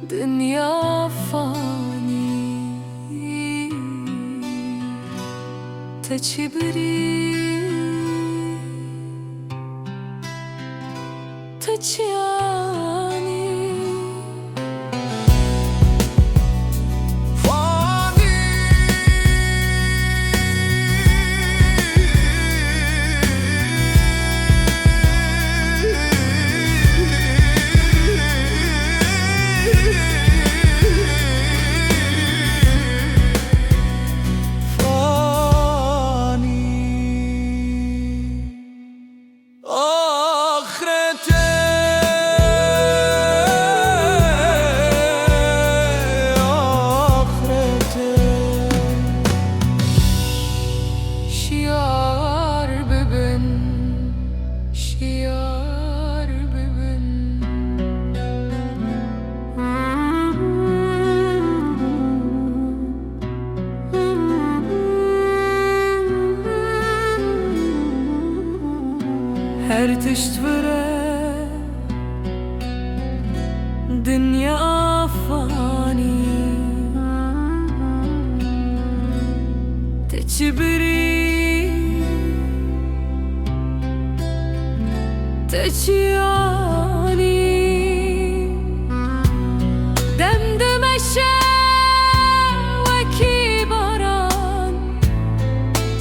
Dünya fani تجبري تجاني Her tiştvere dünya fani تجبري تجاني دمدمه وکی باران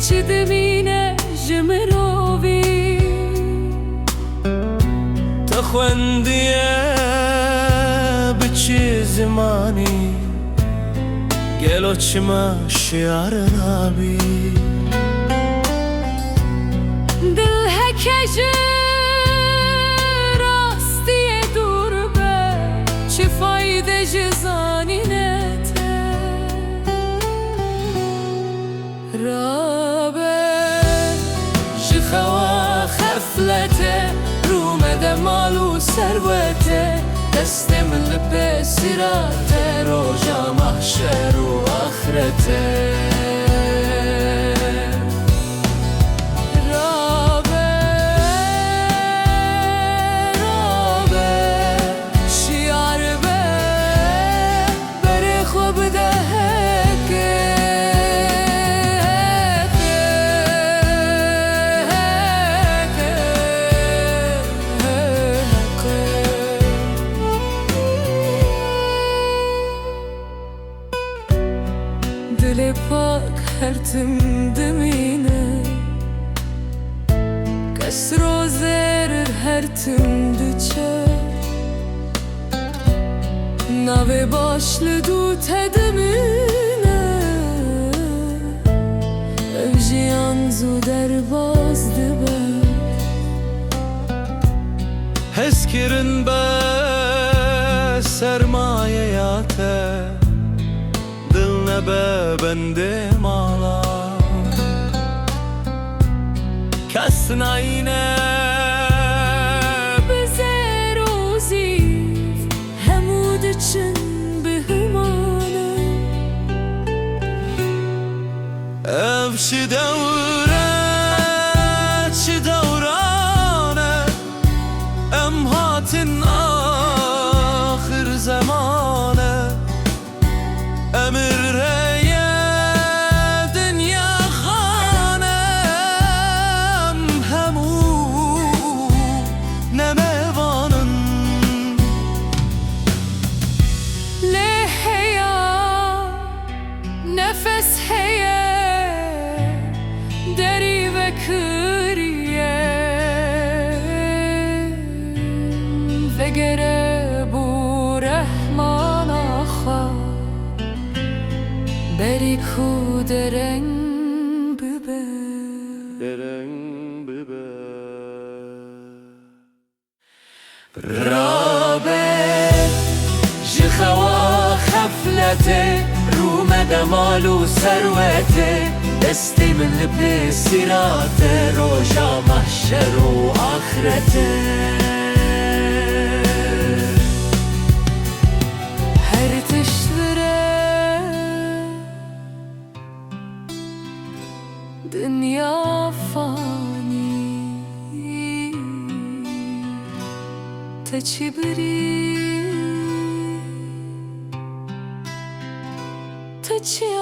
چی دمینه جمروی تخوندیه بچی زمانی گلو چما شیار نابی دل هکجه راستیه دور به چی فایده جزانینه ته رابه جخوا خفلته رومده مالو ثروته دستم لب سراته روژا محشر و آخرته رابه رابه شیار به بری خوب دهکه دل پاک هر تم دمینه کسر و زرر هر تم دچه نوه başlı دو تدمینه evjiyan zu derbaz dibe Heskirin be sermayeyate به بنده مالا کس ناینه بزر و زیف همود چن بهمانه افشی دوره چی دورانه امهاتن آخر زمانه امر nefes heye deri ve kırıye ve gere bu Rahman ağa beri ku dereng bibe rabe jikhawa khaflate رومده مالو ثروته دستی من لب سراته روژا محشر و آخرته هر تشوره دنیا فانی تجبری چی